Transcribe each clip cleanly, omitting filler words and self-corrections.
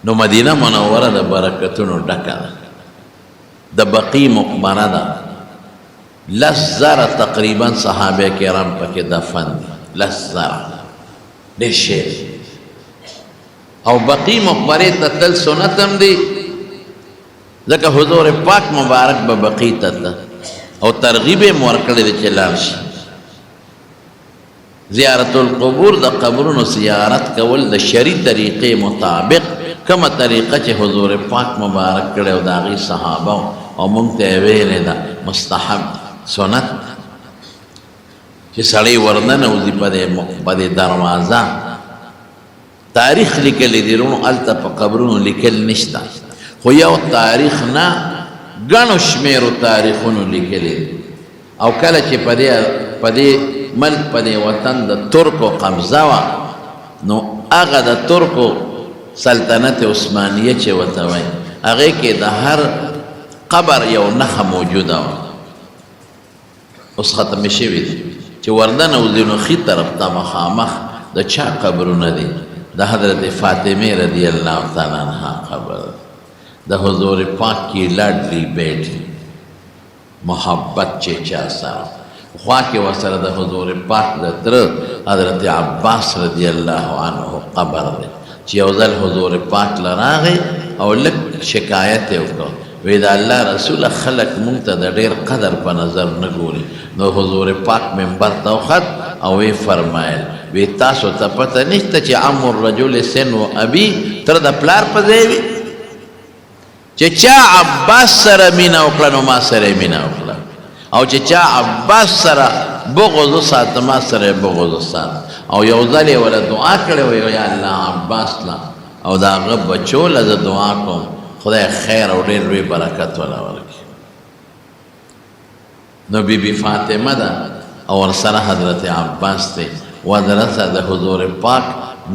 نو مدینه منوره د برکتونو ډکه ده د بقی مقبره ده 10,000 تقریبا صحابه کرام پکې دفن دي 10,000 ډېر شی او بقی مقبره ته تل سنت هم دی ځکه حضور پاک مبارک به بقی ته او ترغیب یې ورکړی دی چې لاړ شي زیارت القبور د قبرونو زیارت کول د شرعي طریقې مطابق کومه طریقه چې حضور پاک مبارک کړی او د هغې صحابه او موږ ته یې ویلې ده مستحب سنت چې سړی ورننوځي په دې دروازه تاریخ لیکلی دی رونو هلته په قبرونو لیکل نشته خو یو تاریخ نه ګڼو شمېرو تاریخونو لیکلی دی او کله چې په دې ملک په دې وطن د ترکو قبضه وه نو هغه د ترکو سلطنت عثمانیه چې ورته وایي هغې کې د هر قبر یو نښه موجوده وه اوس ختمې شوي دي چې وردنوځي نو ښي طرف ته مخامخ د چا قبرونه دي د حضرت فاطمه رضی الله تعالی عنها قبر د حضور پاک کی لاډلی بیٹی محبت چې چا سره خوا کې ورسره د حضور پاک د تره حضرت عباس رضی الله عنه قبر دی چې یو ځل حضور پاک له راغی او لږ شکایت یې وکړ وی د الله رسوله خلک مونږ ته د ډېر قدر په نظر نه ګوري نو حضور پاک منبر ته وخت او وی فرمایل وی تاسو ته پته نشته چې عم الرجل سن و ابي تر د پلار په ځای وي چې چا عباس سره مینه وکړه نو ما سره یې مینه وکړه او چې چا عباس سره بغض وساته ما سره یې بغض وساته او یو ځل یې وله دعا کړې وی یا الله عباس له او د هغه بچو له زه دعا کوم خدای خیر او ډېر لوی برکت ولا ورکړي نو بیبي فاطمه ده او ورسره حضرت عباس دی ودرسه د حضور پاک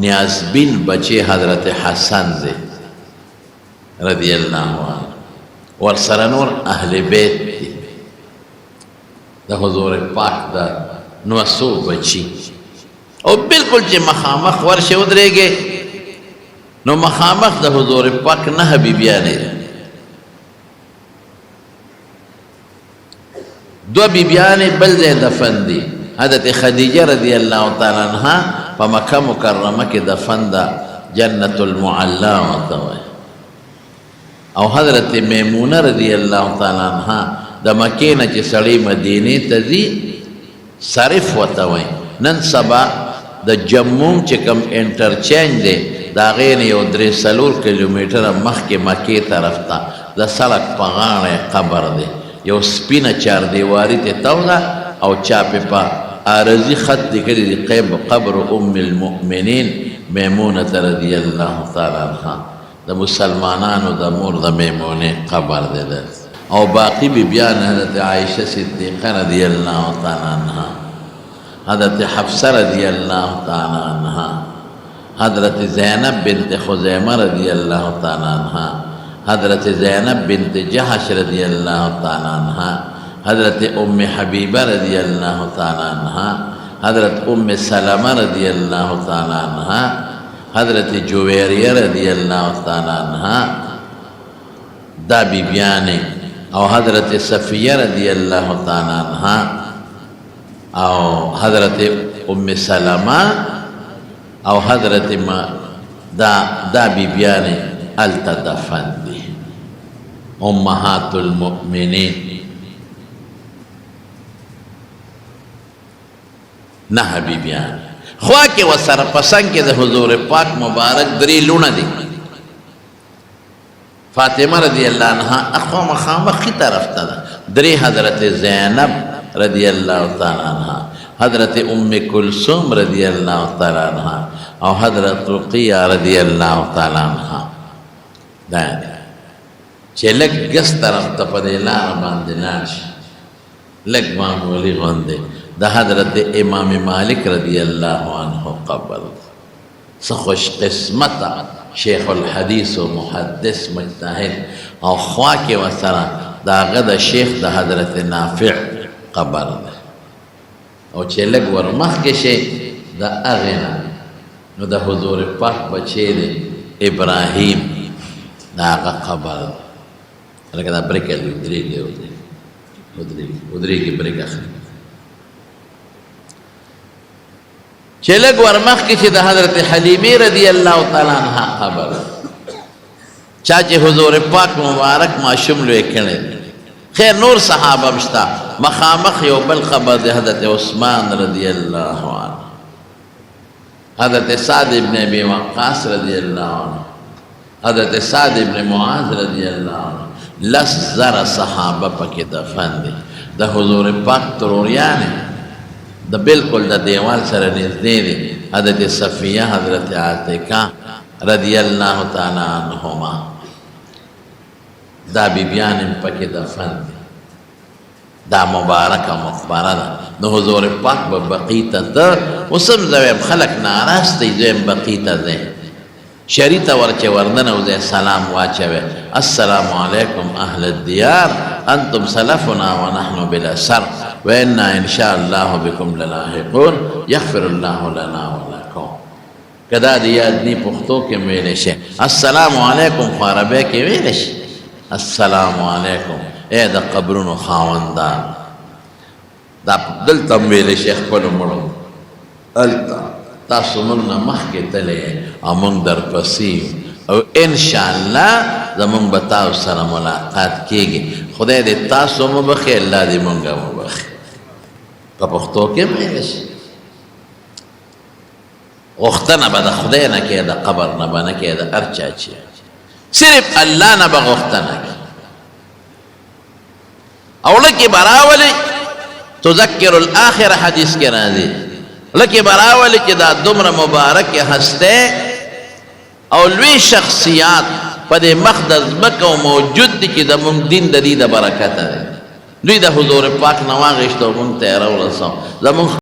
نیازبین بچی حضرت حسن دی رضی الله عنه ورسره نور اهل بیت دی د حضور پاک د نوسو بچی او بالکل چې مخامخ ورشه ودرېږي نو مخامخ د حضور پاک نه بیبیانې دو بیبیانې بل ځای دفن دي حضرت خدیجه رضی الله تعالی عنها په مکه مکرمه کې دفن ده جنت المعلا ورته وایي او حضرت میمونه رضی الله تعالی عنها د مکې نه چې سړی مدینې ته ځي صرف ورته وایي نن سبا د جموم چې کوم انټرچینج دی د هغې نه یو 3-4 کیلومیټره مخکې مکې طرف ته د سړک په غاړه قبر دی یو سپینه چاردیواري ته توده او چا پې په عارضي خط لیکلي دي قبر ام المؤمنین میمونه رضی الله تعالی عنها د مسلمانانو د مور د میمونې قبر دی او باقی بیبیان حضرت عایشه صدیقه رضی الله تعالی عنها حضرت حفصه رضی الله تعالی عنها حضرت زینب بنت خزیمه رضی الله تعالی عنها حضرت زینب بنت جحش رضی الله تعالی عنها حضرت ام حبیبه رضی الله تعالی عنها حضرت ام سلمه رضی الله تعالی عنها حضرت جویریه رضی الله تعالی عنها دا بیبیانې او حضرت صفیه رضی الله تعالی عنها او حضرت ام سلمه او حضرت ما دا بیبیانې هلته دفن دي امهات المؤمنین نه بیبیان خوا کې ورسره په څنګ کې د حضور پاک مبارک 3 لوڼه دي فاطمه رضی الله عنها اخوا مخامخ ښي طرف ته ده 3 حضرت زینب رضی الله تعالی عنها حضرت ام کلثوم رضی الله تعالی عنها او حضرت رقیہ رضی الله تعالی عنها دا چې لږ ګس طرف ته په دې لاره باندې لاړ شي لږ معمولي غوندې د حضرت امام مالک رضی الله عنه قبر څه خوش قسمته شیخ الحدیث و محدث مجتهد او خوا کې ورسره د هغه د شیخ د حضرت نافع قبر ده او چې لږ ور مخکې شي د هغې نه نو د حضور پاک بچی دی ابراهیم دا هغه قبر لکه دا بریک ودرېږي بریک اخلي چې لږ ورمخکې چې د حضرت حلیمې رضی الله تعالی عنها قبر چا چې حضور پاک مبارک ماشوم لوی کړی خیر نور صحابه مشتا مخامخ یو بل قبر د حضرت عثمان رضی الله عنه حضرت سعد ابن ابي وقاص رضی الله عنه حضرت سعد ابن معاذ رضی الله عنه لس زر صحابه پکې دفن دي د حضور پاک تروریان د بالکل د دیوال سره نږدې دي حضرت صفیه حضرت عاتکه رضی الله تعالی عنهما دا بیبیان پکې دفن دي دا مبارکه مقبره ده د حضور پاک به بقی ته ته اوسم زویم خلک ناراض دی دویم بقی ته دی شری ته ورچې ورننوځئ سلام واچوئ السلام علیکم اهل الدیار انتم سلفنا ونحن بالاثر وانا ان شاء الله بكم للاحقون یغفر الله لنا ولکم کدا د یاد نی پښتو کې ویلی شي السلام علیکم خو عربی کې ویلی شي السلام علیکم اے د قبرونو خاوندان دا دلته ویلی شي خپلو مړو هلته تاسو موږ نه مخکې تللی او موږ درپسې او انشاءالله زموږ به تاسو سره ملاقات کېږي خدای دې تاسو وبخښي الله دې موږ وبخښي په پښتو کې ویلی شي غوښتنه به د خدای نه کې د قبر نه به نه کې د هر چا چې صرف الله نه به غوښتنه کې او لکې به راولي تذکر الاخر حدیث کې راځي لکه براولی چې دا دومره مبارک هسته او لوی شخصیات په دې مخ د ځمکه موجود دي چې زموږ دین د دې د برکته دی دوی د حضور پاک نه واغېستو موږ ته یې راورسو زموږ